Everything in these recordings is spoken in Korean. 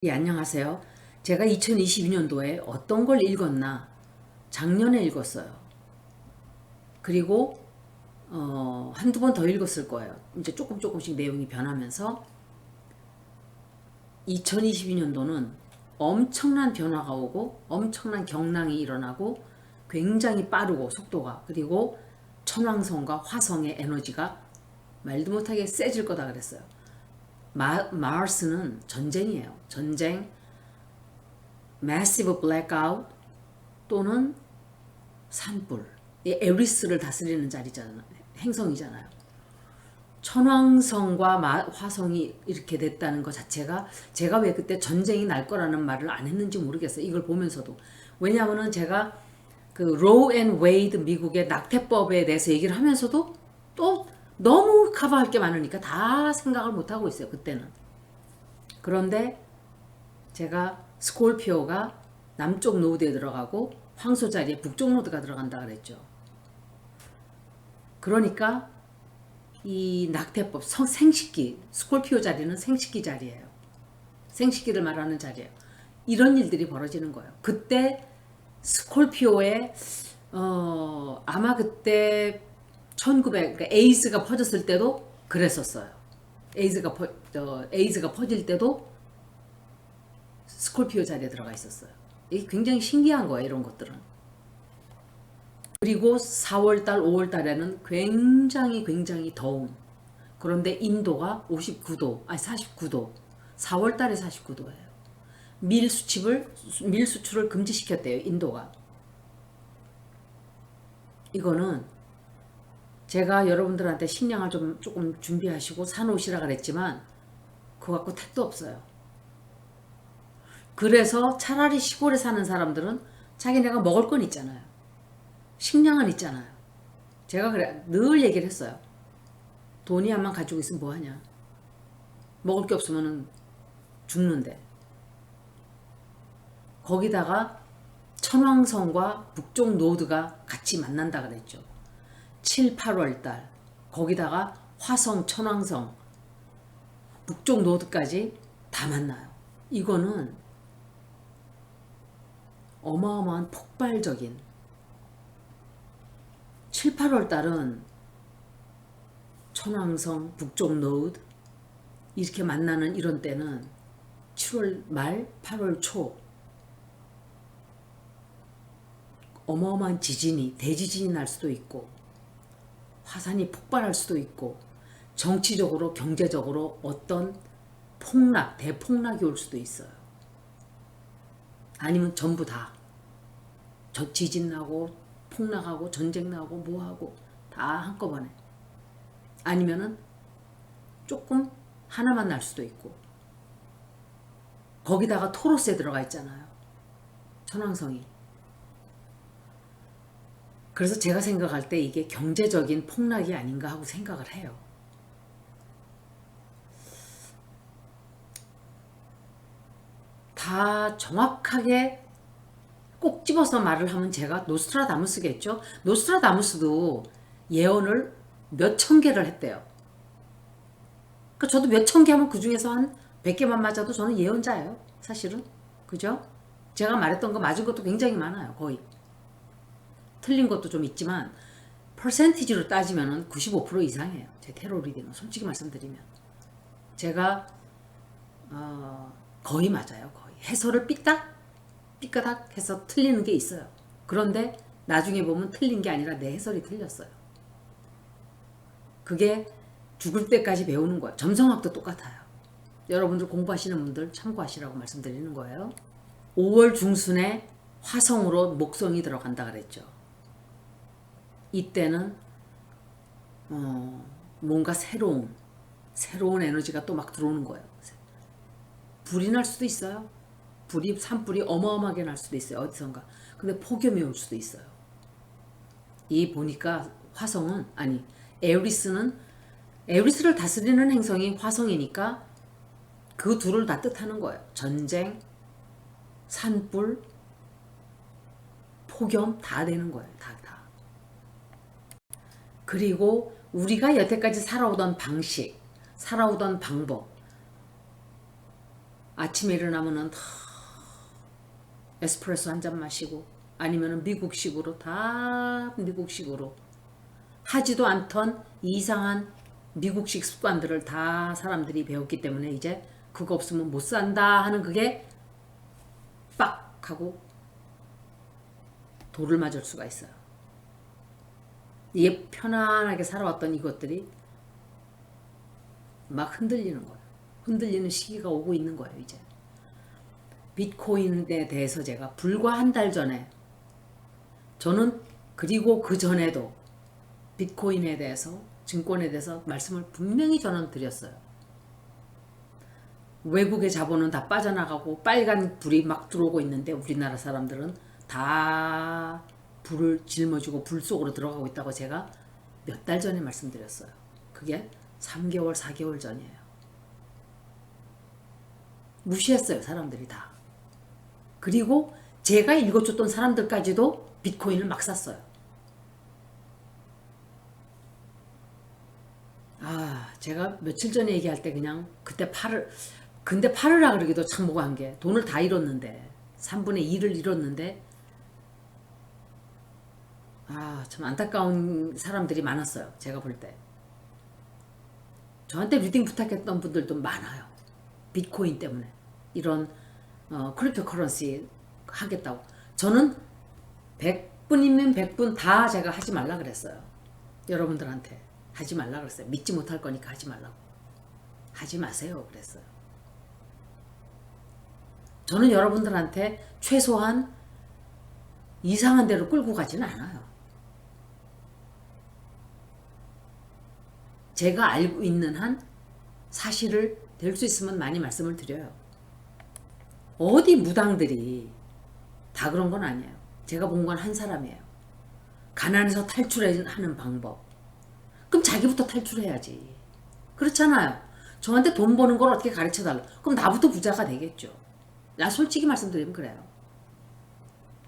예, 안녕하세요. 제가 2022년도에 어떤 걸 읽었나 작년에 읽었어요. 그리고 한두 번 더 읽었을 거예요. 이제 조금씩 내용이 변하면서 2022년도는 엄청난 변화가 오고 엄청난 경랑이 일어나고 굉장히 빠르고 속도가, 그리고 천왕성과 화성의 에너지가 말도 못하게 세질 거다 그랬어요. 마르스는 전쟁이에요. 전쟁, massive blackout 또는 산불. 이 에리스를 다스리는 자리잖아요. 행성이잖아요. 천왕성과 화성이 이렇게 됐다는 것 자체가, 제가 왜 그때 전쟁이 날 거라는 말을 안 했는지 모르겠어요. 이걸 보면서도. 왜냐하면 제가 그 로우 앤 웨이드 미국의 낙태법에 대해서 얘기를 하면서도 또 너무 커버할 게 많으니까 다 생각을 못 하고 있어요. 그때는. 그런데 제가 스콜피오가 남쪽 노드에 들어가고 황소 자리에 북쪽 노드가 들어간다 그랬죠. 그러니까 이 낙태법 생식기, 스콜피오 자리는 생식기 자리예요. 생식기를 말하는 자리예요. 이런 일들이 벌어지는 거예요. 그때 스콜피오에 아마 그때 1900, 그러니까 에이즈가 퍼졌을 때도 그랬었어요. 에이즈가 퍼질 때도 스콜피오 자리에 들어가 있었어요. 이게 굉장히 신기한 거예요, 이런 것들은. 그리고 4월달, 5월달에는 굉장히 더운. 그런데 인도가 59도, 아니 49도, 4월달에 49도예요. 밀 수출을 금지시켰대요, 인도가. 이거는 제가 여러분들한테 식량을 조금 준비하시고 사놓으시라 그랬지만 그거 갖고 택도 없어요. 그래서 차라리 시골에 사는 사람들은 자기네가 먹을 건 있잖아요. 식량은 있잖아요. 제가 그래 늘 얘기를 했어요. 돈이 한만 가지고 있으면 뭐하냐. 먹을 게 없으면 죽는데. 거기다가 천왕성과 북쪽 노드가 같이 만난다 그랬죠. 7, 8월 달. 거기다가 화성, 천왕성, 북쪽 노드까지 다 만나요. 이거는 어마어마한 폭발적인, 7, 8월 달은 천왕성, 북쪽 노드 이렇게 만나는 이런 때는 7월 말, 8월 초 어마어마한 지진이, 대지진이 날 수도 있고 화산이 폭발할 수도 있고 정치적으로, 경제적으로 어떤 폭락, 대폭락이 올 수도 있어요. 아니면 전부 다 지진 나고 폭락하고 전쟁 나고 뭐하고 다 한꺼번에. 아니면은 조금 하나만 날 수도 있고. 거기다가 토로스에 들어가 있잖아요. 천왕성이. 그래서 제가 생각할 때 이게 경제적인 폭락이 아닌가 하고 생각을 해요. 다 정확하게 꼭 집어서 말을 하면 제가 노스트라다무스겠죠. 노스트라다무스도 예언을 몇 천 개를 했대요. 그러니까 저도 몇 천 개 하면 그 중에서 한 100개만 맞아도 저는 예언자예요. 사실은. 그죠? 제가 말했던 거 맞은 것도 굉장히 많아요. 거의. 틀린 것도 좀 있지만 퍼센티지로 따지면 95% 이상이에요. 제 테러 리딩은 솔직히 말씀드리면. 제가 거의 맞아요. 거의. 해설을 삐까닥 해서 틀리는 게 있어요. 그런데 나중에 보면 틀린 게 아니라 내 해설이 틀렸어요. 그게 죽을 때까지 배우는 거예요. 점성학도 똑같아요. 여러분들 공부하시는 분들 참고하시라고 말씀드리는 거예요. 5월 중순에 화성으로 목성이 들어간다 그랬죠. 이때는 뭔가 새로운 에너지가 또 막 들어오는 거예요. 불이 날 수도 있어요. 산불이 어마어마하게 날 수도 있어요. 어디선가. 근데 폭염이 올 수도 있어요. 이 보니까 화성은, 아니, 에리스를 다스리는 행성이 화성이니까 그 둘을 다 뜻하는 거예요. 전쟁, 산불, 폭염 다 되는 거예요. 다. 그리고 우리가 여태까지 살아오던 방식, 살아오던 방법, 아침에 일어나면은 다 에스프레소 한 잔 마시고 아니면은 미국식으로 다 미국식으로 하지도 않던 이상한 미국식 습관들을 다 사람들이 배웠기 때문에 이제 그거 없으면 못 산다 하는 그게 빡 하고 돌을 맞을 수가 있어요. 이게 편안하게 살아왔던 이것들이 막 흔들리는 거예요. 흔들리는 시기가 오고 있는 거예요, 이제. 비트코인에 대해서 제가 불과 한 달 전에 저는 그리고 그 전에도 비트코인에 대해서 증권에 대해서 말씀을 분명히 저는 드렸어요. 외국의 자본은 다 빠져나가고 빨간 불이 막 들어오고 있는데 우리나라 사람들은 다 불을 짊어지고 불 속으로 들어가고 있다고 제가 몇 달 전에 말씀드렸어요. 그게 3개월, 4개월 전이에요. 무시했어요, 사람들이 다. 그리고 제가 읽어줬던 사람들까지도 비트코인을 막 샀어요. 제가 며칠 전에 얘기할 때 그냥 근데 팔으라 그러기도 참 뭐가 한 게 돈을 다 잃었는데 3분의 2를 잃었는데 참 안타까운 사람들이 많았어요. 제가 볼 때. 저한테 리딩 부탁했던 분들도 많아요. 비트코인 때문에. 이런 크립토 커런시 하겠다고. 저는 100분이면 100분 다 제가 하지 말라 그랬어요. 여러분들한테 하지 말라 그랬어요. 믿지 못할 거니까 하지 말라고. 하지 마세요 그랬어요. 저는 여러분들한테 최소한 이상한 데로 끌고 가지는 않아요. 제가 알고 있는 한 사실을 될 수 있으면 많이 말씀을 드려요. 어디 무당들이 다 그런 건 아니에요. 제가 본 건 한 사람이에요. 가난에서 탈출하는 방법. 그럼 자기부터 탈출해야지. 그렇잖아요. 저한테 돈 버는 걸 어떻게 가르쳐달라. 그럼 나부터 부자가 되겠죠. 나 솔직히 말씀드리면 그래요.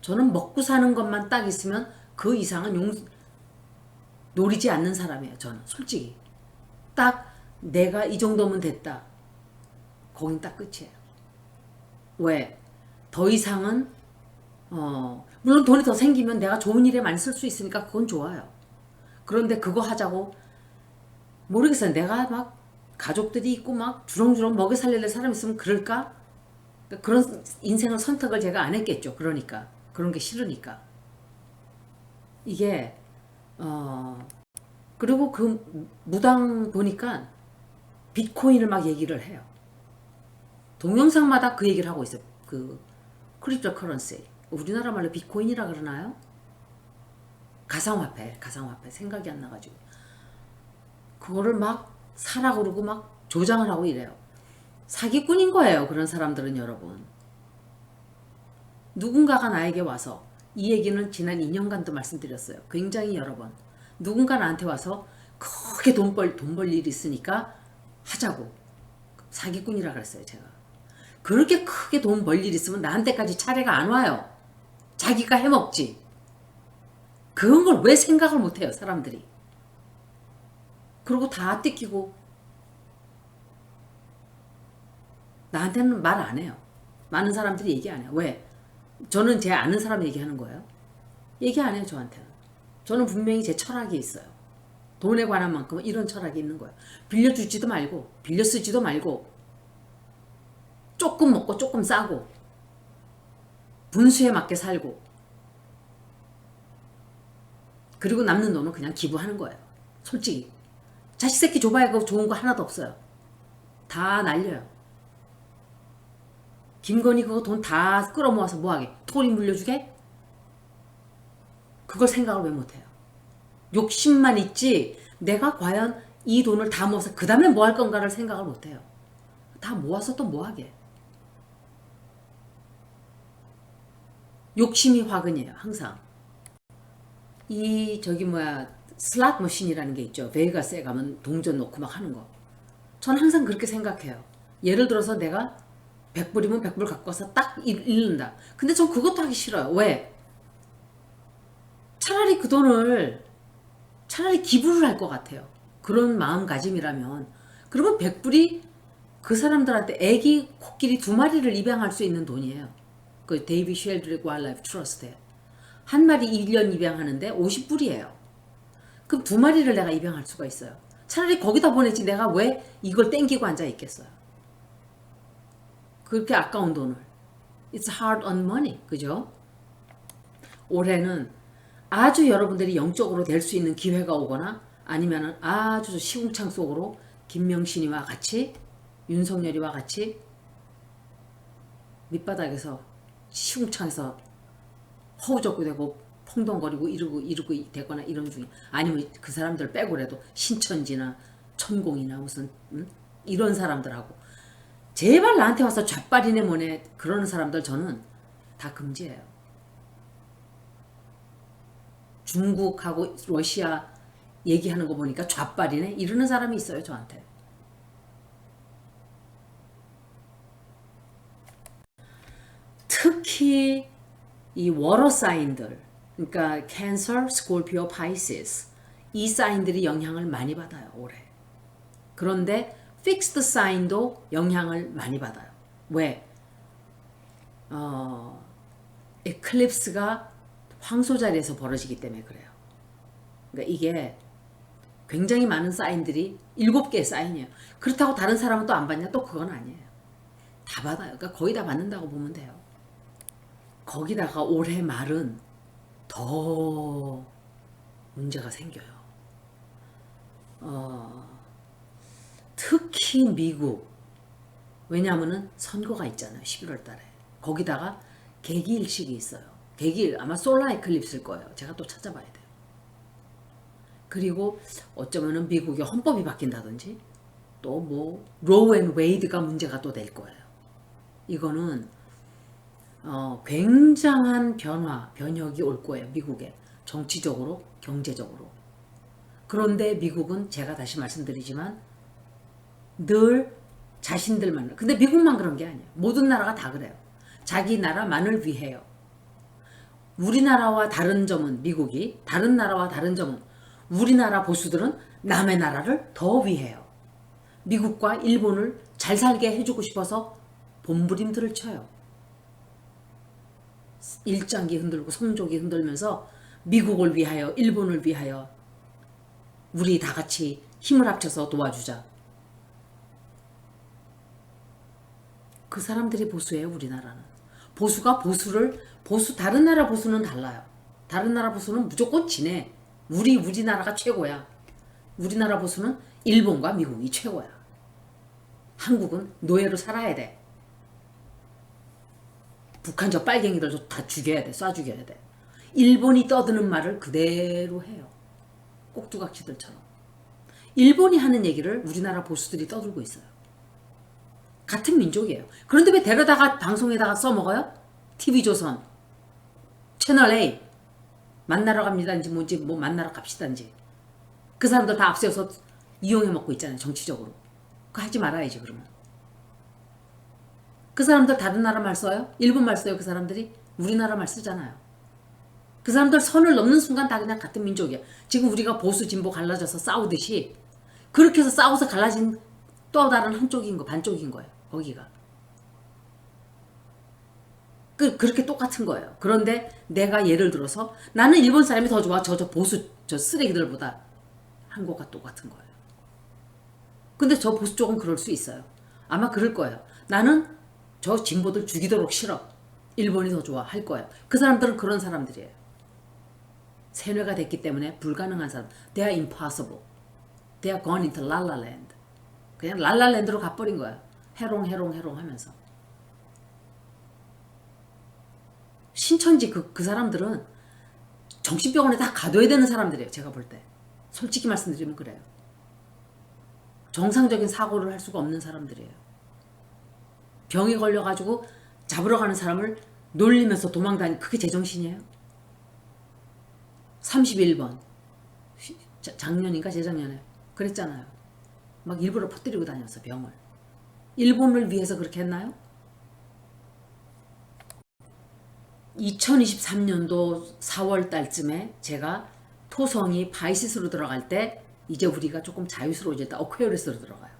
저는 먹고 사는 것만 딱 있으면 그 이상은 노리지 않는 사람이에요. 저는 솔직히. 딱 내가 이 정도면 됐다. 거긴 딱 끝이에요. 왜? 더 이상은 물론 돈이 더 생기면 내가 좋은 일에 많이 쓸 수 있으니까 그건 좋아요. 그런데 그거 하자고 모르겠어요. 내가 막 가족들이 있고 막 주렁주렁 먹여 살릴 사람 있으면 그럴까? 그런 인생을 선택을 제가 안 했겠죠. 그러니까 그런 게 싫으니까 이게 그리고 그 무당 보니까 비트코인을 막 얘기를 해요. 동영상마다 그 얘기를 하고 있어요. 그 크립토 커런시. 우리나라 말로 비트코인이라 그러나요? 가상화폐 생각이 안 나가지고 그거를 막 사라 그러고 막 조장을 하고 이래요. 사기꾼인 거예요. 그런 사람들은 여러분. 누군가가 나에게 와서 이 얘기는 지난 2년간도 말씀드렸어요. 굉장히 여러 번. 누군가 나한테 와서 크게 돈 벌 일이 있으니까 하자고. 사기꾼이라 그랬어요. 제가. 그렇게 크게 돈 벌 일 있으면 나한테까지 차례가 안 와요. 자기가 해먹지. 그런 걸 왜 생각을 못해요. 사람들이. 그리고 다 뜯기고 나한테는 말 안 해요. 많은 사람들이 얘기 안 해요. 왜? 저는 제 아는 사람 얘기하는 거예요. 얘기 안 해요. 저한테는. 저는 분명히 제 철학이 있어요. 돈에 관한 만큼은 이런 철학이 있는 거예요. 빌려주지도 말고 빌려 쓰지도 말고 조금 먹고 조금 싸고 분수에 맞게 살고 그리고 남는 돈은 그냥 기부하는 거예요. 솔직히. 자식 새끼 줘봐야 그거 좋은 거 하나도 없어요. 다 날려요. 김건희 그거 돈 다 끌어모아서 뭐하게? 토리 물려주게? 그걸 생각을 왜 못해요? 욕심만 있지 내가 과연 이 돈을 다 모아서 그 다음에 뭐 할 건가를 생각을 못해요. 다 모아서 또 뭐하게? 욕심이 화근이에요. 항상. 이 슬롯 머신이라는 게 있죠. 베이가스에 가면 동전 넣고 막 하는 거. 전 항상 그렇게 생각해요. 예를 들어서 내가 100불이면 100불 갖고 와서 딱 잃는다. 근데 전 그것도 하기 싫어요. 왜? 차라리 그 돈을 차라리 기부를 할 것 같아요. 그런 마음가짐이라면. 그러면 100불이 그 사람들한테 애기 코끼리 2마리를 입양할 수 있는 돈이에요. 그 데이비 쉘드릭 와일드라이프 트러스트에. 한 마리 1년 입양하는데 50불이에요. 그럼 2마리를 내가 입양할 수가 있어요. 차라리 거기다 보내지 내가 왜 이걸 땡기고 앉아 있겠어요. 그렇게 아까운 돈을. It's hard on money. 그죠? 올해는 아주 여러분들이 영적으로 될 수 있는 기회가 오거나 아니면 아주 시궁창 속으로 김명신이와 같이 윤석열이와 같이 밑바닥에서 시궁창에서 허우적고 되고 펑덩거리고 이러고 되거나 이런 중에 아니면 그 사람들 빼고라도 신천지나 천공이나 무슨 이런 사람들하고 제발 나한테 와서 좌빨이네 뭐네 그러는 사람들 저는 다 금지해요. 중국하고 러시아 얘기하는 거 보니까 좌빨이네 이러는 사람이 있어요 저한테. 특히 이 워러 사인들 그러니까 캔서, 스콜피오, 파이시스 이 사인들이 영향을 많이 받아요 올해. 그런데 픽스드 사인도 영향을 많이 받아요. 왜? 에클립스가 황소 자리에서 벌어지기 때문에 그래요. 그러니까 이게 굉장히 많은 사인들이 7개의 사인이에요. 그렇다고 다른 사람은 또 안 받냐? 또 그건 아니에요. 다 받아요. 그러니까 거의 다 받는다고 보면 돼요. 거기다가 올해 말은 더 문제가 생겨요. 특히 미국. 왜냐하면은 선거가 있잖아요. 11월 달에. 거기다가 개기일식이 있어요. 개기일 아마 솔라 에클립스일 거예요. 제가 또 찾아봐야 돼요. 그리고 어쩌면은 미국의 헌법이 바뀐다든지 또 뭐 로우 앤 웨이드가 문제가 또 될 거예요. 이거는 굉장한 변혁이 올 거예요. 미국에. 정치적으로, 경제적으로. 그런데 미국은 제가 다시 말씀드리지만 늘 자신들만 근데 미국만 그런 게 아니에요. 모든 나라가 다 그래요. 자기 나라만을 위해요. 우리나라와 다른 점은 미국이 다른 나라와 다른 점은 우리나라 보수들은 남의 나라를 더 위해요. 미국과 일본을 잘 살게 해주고 싶어서 몸부림들을 쳐요. 일장기 흔들고 성조기 흔들면서 미국을 위하여 일본을 위하여 우리 다 같이 힘을 합쳐서 도와주자. 그 사람들이 보수예요. 우리나라는. 보수가 다른 나라 보수는 달라요. 다른 나라 보수는 무조건 지네. 우리나라가 최고야. 우리나라 보수는 일본과 미국이 최고야. 한국은 노예로 살아야 돼. 북한 저 빨갱이들 다 죽여야 돼. 쏴 죽여야 돼. 일본이 떠드는 말을 그대로 해요. 꼭두각시들처럼. 일본이 하는 얘기를 우리나라 보수들이 떠들고 있어요. 같은 민족이에요. 그런데 왜 데려다가 방송에다가 써먹어요? TV조선, 채널A 만나러 갑니다인지 뭔지 뭐 만나러 갑시다인지 그 사람들 다 앞세워서 이용해 먹고 있잖아요. 정치적으로. 그거 하지 말아야지 그러면. 그 사람들 다른 나라 말 써요? 일본 말 써요? 그 사람들이? 우리나라 말 쓰잖아요. 그 사람들 선을 넘는 순간 다 그냥 같은 민족이야. 지금 우리가 보수 진보 갈라져서 싸우듯이 그렇게 해서 싸워서 갈라진 또 다른 한쪽인 거 반쪽인 거예요. 거기가. 그렇게 똑같은 거예요. 그런데 내가 예를 들어서 나는 일본 사람이 더 좋아. 저 보수 저 쓰레기들보다 한국과 똑같은 거예요. 근데 저 보수 쪽은 그럴 수 있어요. 아마 그럴 거예요. 나는 저 진보들 죽이도록 싫어. 일본이 더 좋아 할 거예요. 그 사람들은 그런 사람들이에요. 세뇌가 됐기 때문에 불가능한 사람. They are impossible. They are gone into la la land. 그냥 랄랄랜드로 가버린 거야. 해롱 하면서. 신천지 그 사람들은 정신병원에 다 가둬야 되는 사람들이에요. 제가 볼 때. 솔직히 말씀드리면 그래요. 정상적인 사고를 할 수가 없는 사람들이에요. 병이 걸려가지고 잡으러 가는 사람을 놀리면서 도망다니 그게 제정신이에요? 31번. 작년인가 재작년에 그랬잖아요. 막 일부러 퍼뜨리고 다녔어 병을. 일본을 위해서 그렇게 했나요? 2023년도 4월 달쯤에 제가 토성이 바이시스로 들어갈 때 이제 우리가 조금 자유스러워졌다. 어퀘어리스로 들어가요.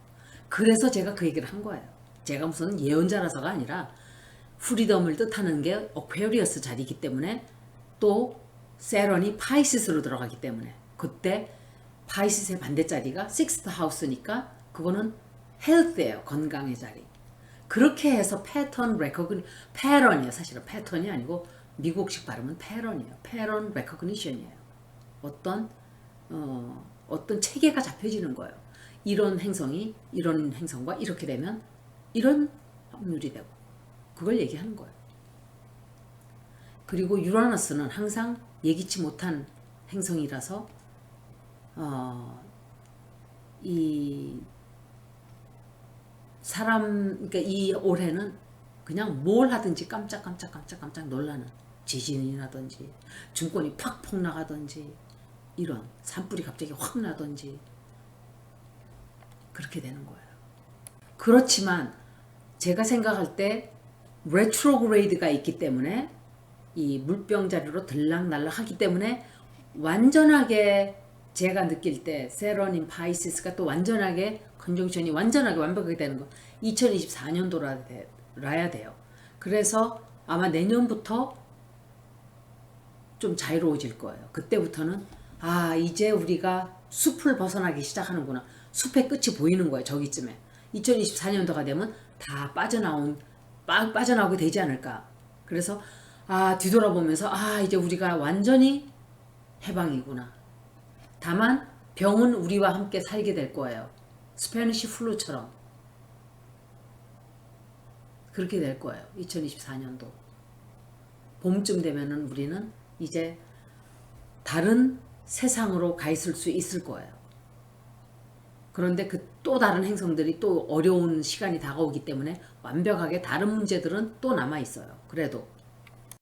그래서 제가 그 얘기를 한 거예요. 제가 무슨 예언자라서가 아니라 프리덤을 뜻하는 게 어퀘리어스 자리이기 때문에 또 세런이 파이시스로 들어가기 때문에 그때 파이시스의 반대자리가 식스트 하우스니까 그거는 헬스예요. 건강의 자리. 그렇게 해서 패턴 레커그니 패런이에요. 사실은 패턴이 아니고 미국식 발음은 패런이에요. 패런 레커그니션이에요. 어떤 체계가 잡혀지는 거예요. 이런 행성이 이런 행성과 이렇게 되면 이런 확률이 되고 그걸 얘기하는 거예요. 그리고 유라너스는 항상 예기치 못한 행성이라서 이 그러니까 이 올해는 그냥 뭘 하든지 깜짝 놀라는 지진이 나든지 증권이 팍 폭락하든지 이런 산불이 갑자기 확 나든지 그렇게 되는 거예요. 그렇지만 제가 생각할 때 레트로그레이드가 있기 때문에 이 물병 자리로 들락날락 하기 때문에 완전하게 제가 느낄 때 세런인 파이시스가 또 완전하게 컨정션이 완전하게 완벽하게 되는 거 2024년도라야 돼요. 그래서 아마 내년부터 좀 자유로워질 거예요. 그때부터는 이제 우리가 숲을 벗어나기 시작하는구나. 숲의 끝이 보이는 거예요. 저기쯤에 2024년도가 되면 다 빠져나오게 되지 않을까. 그래서 뒤돌아보면서 이제 우리가 완전히 해방이구나. 다만 병은 우리와 함께 살게 될 거예요. 스페니쉬 플루처럼 그렇게 될 거예요. 2024년도 봄쯤 되면은 우리는 이제 다른 세상으로 가 있을 수 있을 거예요. 그런데 그 또 다른 행성들이 또 어려운 시간이 다가오기 때문에 완벽하게 다른 문제들은 또 남아 있어요. 그래도